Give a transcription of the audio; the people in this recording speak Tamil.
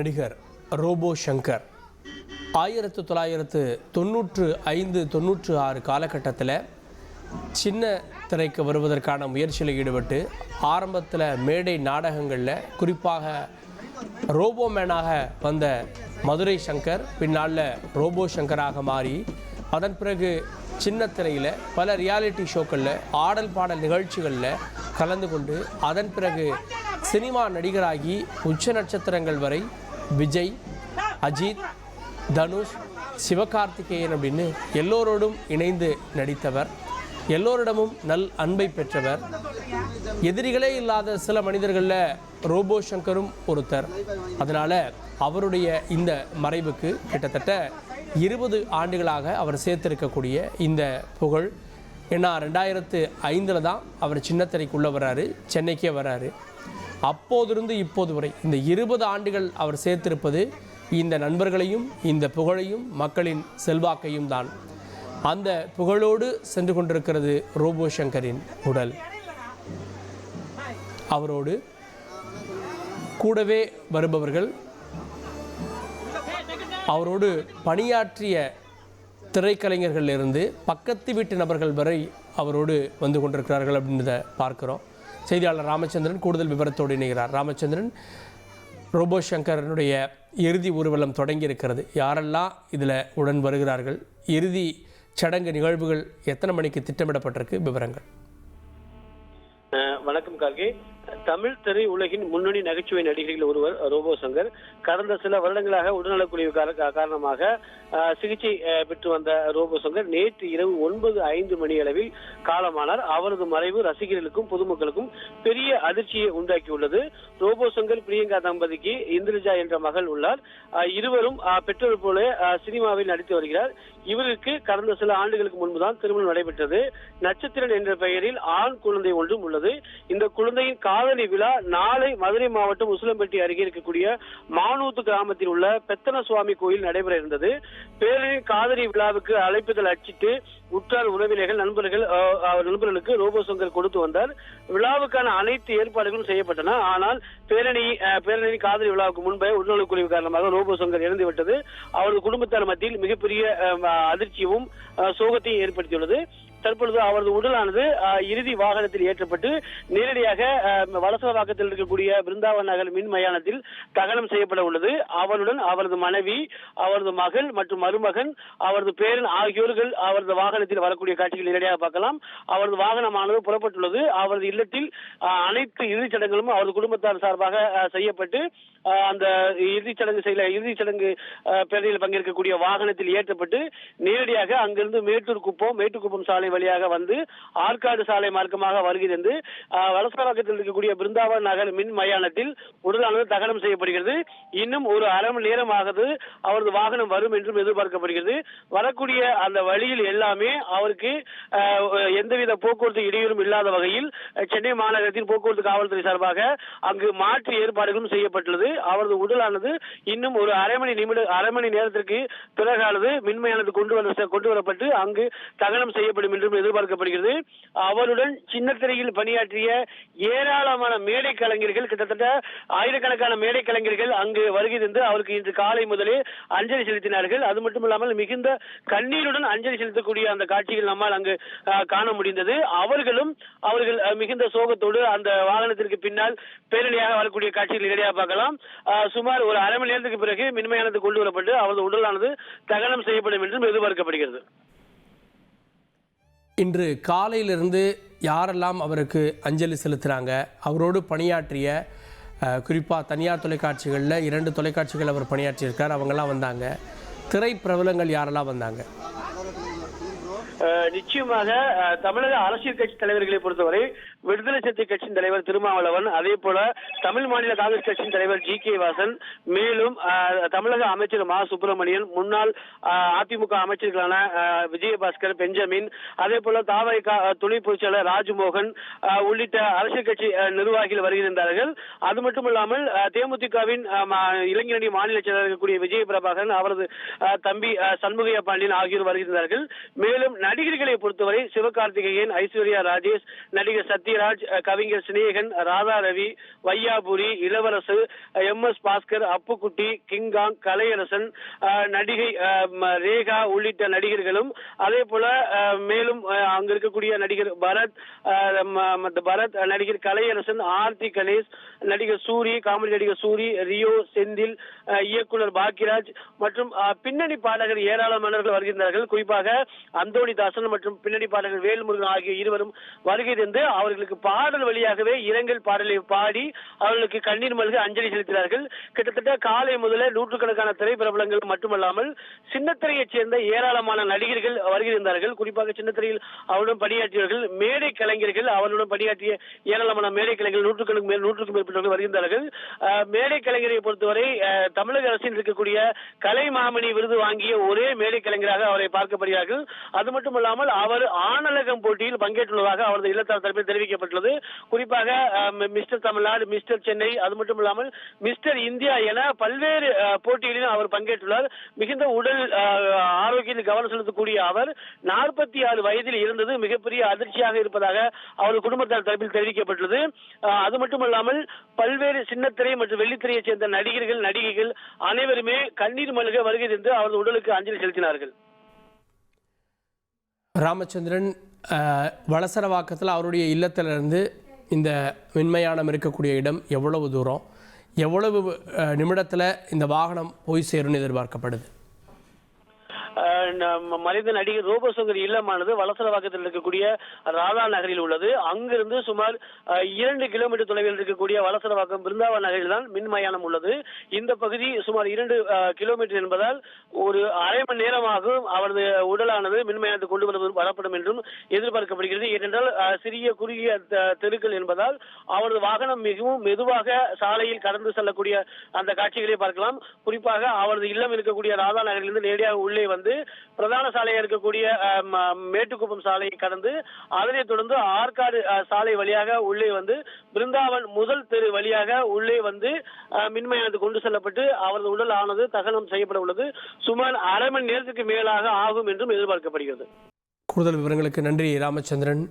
நடிகர் ரோபோ சங்கர் 1995-96 காலகட்டத்தில் சின்ன திரைக்கு வருவதற்கான முயற்சியில் ஈடுபட்டு ஆரம்பத்தில் மேடை நாடகங்களில் குறிப்பாக ரோபோமேனாக வந்த மதுரை சங்கர் பின்னால் ரோபோ சங்கராக மாறி அதன் பிறகு சின்ன திரையில் பல ரியாலிட்டி ஷோக்களில் ஆடல் பாடல் நிகழ்ச்சிகளில் கலந்து கொண்டு அதன் பிறகு சினிமா நடிகராகி உச்ச நட்சத்திரங்கள் வரை விஜய், அஜித், தனுஷ், சிவகார்த்திகேயன் அப்படின்னு எல்லோரோடும் இணைந்து நடித்தவர். எல்லோரிடமும் நல் அன்பை பெற்றவர். எதிரிகளே இல்லாத சில மனிதர்களில் ரோபோ சங்கரும் ஒருத்தர். அதனால் அவருடைய இந்த மறைவுக்கு கிட்டத்தட்ட 20 ஆண்டுகளாக அவர் சேர்த்திருக்கக்கூடிய இந்த புகழ். ஏன்னா 2005 தான் அவர் சின்னத்திரைக்குள்ளே வர்றாரு, சென்னைக்கே வர்றாரு. அப்போதிருந்து இப்போது வரை இந்த 20 ஆண்டுகள் அவர் சேர்த்திருப்பது இந்த நண்பர்களையும் இந்த புகழையும் மக்களின் செல்வாக்கையும் தான். அந்த புகழோடு சென்று கொண்டிருக்கிறது ரோபோ சங்கரின் உடல். அவரோடு கூடவே வருபவர்கள், அவரோடு பணியாற்றிய திரைக்கலைஞர்களிலிருந்து பக்கத்து வீட்டு நபர்கள் வரை அவரோடு வந்து கொண்டிருக்கிறார்கள் அப்படின்றத பார்க்குறோம். செய்தியாளர் ராமச்சந்திரன் கூடுதல் விவரத்தோடு இணைகிறார். ராமச்சந்திரன், ரோபோ சங்கரனுடைய இறுதி ஊர்வலம் தொடங்கி இருக்கிறது. யாரெல்லாம் இதில் உடன் வருகிறார்கள்? இறுதி சடங்கு நிகழ்வுகள் எத்தனை மணிக்கு திட்டமிடப்பட்டிருக்கு? விவரங்கள். வணக்கம் கார்கே. தமிழ் திரை உலகின் முன்னணி நகைச்சுவை நடிகர்கள் ஒருவர் ரோபோ சங்கர். கடந்த சில வருடங்களாக உடல்நலக்குறைவு காரணமாக சிகிச்சை பெற்று வந்த ரோபோ சங்கர் நேற்று இரவு 9:05 மணி அளவில் காலமானார். அவரது மறைவு ரசிகர்களுக்கும் பொதுமக்களுக்கும் பெரிய அதிர்ச்சியை உண்டாக்கியுள்ளது. ரோபோ சங்கர் பிரியங்கா தம்பதிக்கு இந்திரஜா என்ற மகள் உள்ளார். இருவரும் பெற்றோர் போல சினிமாவில் நடித்து வருகிறார். இவருக்கு கடந்த சில ஆண்டுகளுக்கு முன்புதான் திருமணம் நடைபெற்றது. நட்சத்திரன் என்ற பெயரில் ஆண் குழந்தை ஒன்றும் உள்ளது. இந்த குழந்தையின் காதணி விழா நாளை மதுரை மாவட்டம் உசிலம்பட்டி அருகே இருக்கக்கூடிய மானூத்து கிராமத்தில் உள்ள பெத்தன சுவாமி கோயில் நடைபெற இருந்தது. பேரனின் காதணி விழாவுக்கு அழைப்புதல் அச்சிட்டு உற்றார் உறவினர்கள் நண்பர்களுக்கு ரோபோ சங்கர் கொடுத்து வந்தார். விழாவுக்கான அனைத்து ஏற்பாடுகளும் செய்யப்பட்டன. ஆனால் பேரணி காதலி விழாவுக்கு முன்பே உடல்நலக்குறைவு காரணமாக ரோபோ சங்கர் இறந்துவிட்டது அவரது குடும்பத்தார் மத்தியில் மிகப்பெரிய அதிர்ச்சியும் சோகத்தையும் ஏற்படுத்தியுள்ளது. தற்பொழுது அவரது உடலானது இறுதி வாகனத்தில் ஏற்றப்பட்டு நேரடியாக வலசவாக்கத்தில் இருக்கக்கூடிய பிருந்தாவன் நகர் மின் மயானத்தில் தகனம் செய்யப்பட உள்ளது. அவருடன் அவரது மனைவி, அவரது மகள் மற்றும் மருமகன், அவரது பேரன் ஆகியோர்கள் அவரது வாகனத்தில் வரக்கூடிய காட்சிகள் நேரடியாக பார்க்கலாம். அவரது வாகனமானது புறப்பட்டுள்ளது. அவரது இல்லத்தில் அனைத்து இறுதிச் சடங்குகளும் அவரது குடும்பத்தார் சார்பாக செய்யப்பட்டு அந்த இறுதிச் சடங்கு பேரணியில் பங்கேற்கக்கூடிய வாகனத்தில் ஏற்றப்பட்டு நேரடியாக அங்கிருந்து மேட்டுக்குப்பம் சாலை வழியாக வந்து ஆற்காடு சாலை மார்க்கமாக வருகிறது. வலசவாக்கத்தில் இருக்கக்கூடிய பிருந்தாவன் நகர் மின் மயானத்தில் உடலானது தகனம் செய்யப்படுகிறது. இன்னும் ஒரு அரை மணி நேரமாகது அவரது வாகனம் வரும் என்றும் எதிர்பார்க்கப்படுகிறது. வரக்கூடிய அந்த வழியில் எல்லாமே அவருக்கு எந்தவித போக்குவரத்து இடையூறும் இல்லாத வகையில் சென்னை மாநகரத்தின் போக்குவரத்து காவல்துறை சார்பாக அங்கு மாற்று ஏற்பாடுகளும் செய்யப்பட்டுள்ளது. அவரது உடலானது இன்னும் ஒரு அரை மணி நேரத்திற்கு பிறகானது மின்மயானத்துக்கு கொண்டு வரப்பட்டு அங்கு தகனம் செய்யப்படும் என்றும் எதிர்பார்க்கப்படுகிறது. அவருடன் சின்னத்திரையில் பணியாற்றிய ஏராளமான மேடை கலைஞர்கள், கிட்டத்தட்ட ஆயிரக்கணக்கான மேடை கலைஞர்கள் அங்கு வருகை தந்து அவருக்கு இன்று காலை முதலே அஞ்சலி செலுத்தினார்கள். அது மட்டுமில்லாமல் மிகுந்த கண்ணீருடன் அஞ்சலி செலுத்தக்கூடிய அந்த காட்சிகள் நம்மால் அங்கு காண முடிந்தது. அவர்கள் மிகுந்த சோகத்தோடு அந்த வாகனத்திற்கு பின்னால் பேரணியாக வரக்கூடிய காட்சிகள் நேரடியாக பார்க்கலாம். சுமார் ஒரு அரை மணி நேரத்துக்கு பிறகு மின்மயானத்துக்கு கொண்டு வரப்பட்டு அவரது உடலானது தகனம் செய்யப்படும் என்றும் எதிர்பார்க்கப்படுகிறது. இன்று காலையிலிருந்து யாரெல்லாம் அவருக்கு அஞ்சலி செலுத்துகிறாங்க, அவரோடு பணியாற்றிய குறிப்பாக தனியார் தொலைக்காட்சிகளில் 2 தொலைக்காட்சிகள் அவர் பணியாற்றியிருக்கார், அவங்கெல்லாம் வந்தாங்க. திரை பிரபலங்கள் யாரெல்லாம் வந்தாங்க? நிச்சயமாக தமிழக அரசியல் கட்சி தலைவர்களை பொறுத்தவரை விடுதலை சிறுத்தை கட்சியின் தலைவர் திருமாவளவன், அதே போல தமிழ் மாநில காங்கிரஸ் கட்சியின் தலைவர் ஜி.கே. வாசன், மேலும் தமிழக அமைச்சர் மா. சுப்பிரமணியன், முன்னாள் அதிமுக அமைச்சர்களான விஜயபாஸ்கர், பெஞ்சமின், அதே போல தாவக துணை பொதுச்செயலாளர் ராஜ்மோகன் உள்ளிட்ட அரசியல் கட்சி நிர்வாகிகள் வருகின்றார்கள். அது மட்டுமல்லாமல் தேமுதிகவின் இளைஞரணி மாநில செயலாளர் கூடிய விஜய பிரபாகரன், அவரது தம்பி சண்முகையா பாண்டியன் ஆகியோர் வருகின்றார்கள். மேலும் நடிகர்களை பொறுத்தவரை சிவகார்த்திகேயன், ஐஸ்வர்யா ராஜேஷ், நடிகர் சத்யா பாண்டியராஜ், கவிஞர் சிநேகன், ராதா ரவி, வையாபுரி, இளவரசு, MS பாஸ்கர், அப்புக்குட்டி, கிங்காங், கலையரசன், நடிகை ரேகா உள்ளிட்ட நடிகர்களும் அதே போல மேலும் அங்க இருக்கக்கூடிய நடிகர் பரத், நடிகர் கலையரசன், ஆர்த்தி கணேஷ், நடிகர் சூரி, காமெடி நடிகர் சூரி, ரியோ, செந்தில், இயக்குனர் பாக்கியராஜ் மற்றும் பின்னணி பாடகர் ஏராளமானவர்கள் வருகின்றார்கள். குறிப்பாக அந்தோணிதாசன் மற்றும் பின்னணி பாடகர் வேல்முருகன் ஆகிய இருவரும் வருகை தந்து அவர்களுக்கு பாடல் வழியாகவே இரங்கல் பாடலை பாடி அவர்களுக்கு கண்ணீர் மல்க அஞ்சலி செலுத்தினார்கள். கிட்டத்தட்ட காலை முதல நூற்றுக்கணக்கான திரைப்பிரபலங்கள் மட்டுமல்லாமல் சின்னத்திரையைச் சேர்ந்த ஏராளமான நடிகர்கள் வருகிறார்கள். குறிப்பாக சின்னத்திரையில் அவருடன் பணியாற்றியவர்கள், மேடை கலைஞர்கள், அவருடன் பணியாற்றிய ஏராளமான மேடை கலைஞர்கள் நூற்றுக்கும் மேற்பட்டவர்கள் வருகின்றார்கள். மேடை கலைஞரை பொறுத்தவரை தமிழக அரசில் இருக்கக்கூடிய கலைமாமணி விருது வாங்கிய ஒரே மேடை கலைஞராக அவரை பார்க்கப்படுகிறார்கள். அது மட்டுமல்லாமல் அவர் ஆணழகம் போட்டியில் பங்கேற்றுள்ளதாக அவரது இல்லத்தார் தரப்பில் தெரிவிக்கப்பட்டுள்ளது. குறிப்பாக மிஸ்டர் தமிழ்நாடு, மிஸ்டர் சென்னை, அது மட்டுமல்லாமல் மிஸ்டர் இந்தியா என பல்வேறு போட்டிகளிலும் அவர் பங்கேற்றுள்ளார். மிகுந்த உடல் ஆரோக்கியத்தில் கவனம் செலுத்தக்கூடிய அவர் 46 வயதில் இருந்தது மிகப்பெரிய அதிர்ச்சியாக இருப்பதாக அவரது குடும்பத்தார் தரப்பில் தெரிவிக்கப்பட்டுள்ளது. அது மட்டுமல்லாமல் பல்வேறு சின்னத்திரை மற்றும் வெள்ளித்திரையை சேர்ந்த நடிகர்கள், நடிகைகள் அனைவருமே கண்ணீர் மல்க வருகை தந்து அவரது உடலுக்கு அஞ்சலி செலுத்தினார்கள். ராமச்சந்திரன், வளசரவாக்கத்தில் அவருடைய இல்லத்திலிருந்து இந்த மின்மயானம் இருக்கக்கூடிய இடம் எவ்வளவு தூரம், எவ்வளவு நிமிடத்தில் இந்த வாகனம் போய் சேரும்னு எதிர்பார்க்கப்படுது? மறைந்த நடிகர் ரோபோ சங்கர் இல்லமானது வளசரவாக்கத்தில் இருக்கக்கூடிய ராதா நகரில் உள்ளது. அங்கிருந்து சுமார் 2 கிலோமீட்டர் தொலைவில் இருக்கக்கூடிய வளசரவாக்கம் பிருந்தாவன் நகரில் தான் மின்மயானம் உள்ளது. இந்த பகுதி சுமார் 2 கிலோமீட்டர் என்பதால் ஒரு அரை மணி நேரமாகும் அவரது உடலானது மின்மயானத்தை கொண்டு வரப்படும் என்றும் எதிர்பார்க்கப்படுகிறது. ஏனென்றால் சிறிய குறுகிய தெருக்கள் என்பதால் அவரது வாகனம் மிகவும் மெதுவாக சாலையில் கடந்து செல்லக்கூடிய அந்த காட்சிகளை பார்க்கலாம். குறிப்பாக அவரது இல்லம் இருக்கக்கூடிய ராதா நகரிலிருந்து நேரடியாக உள்ளே வந்து பிரதான சாலையாக இருக்கக்கூடிய மேட்டுக்குப்பம் சாலையை கடந்து அதனைத் தொடர்ந்து ஆற்காடு சாலை வழியாக உள்ளே வந்து பிருந்தாவன் முதல் தெரு வழியாக உள்ளே வந்து மின்மயானத்துக்கு கொண்டு செல்லப்பட்டு அவரது உடல் ஆனது தகனம் செய்யப்பட உள்ளது. சுமார் அரை மணி நேரத்துக்கு மேலாக ஆகும் என்றும் எதிர்பார்க்கப்படுகிறது. கூடுதல் விவரங்களுக்கு நன்றி ராமச்சந்திரன்.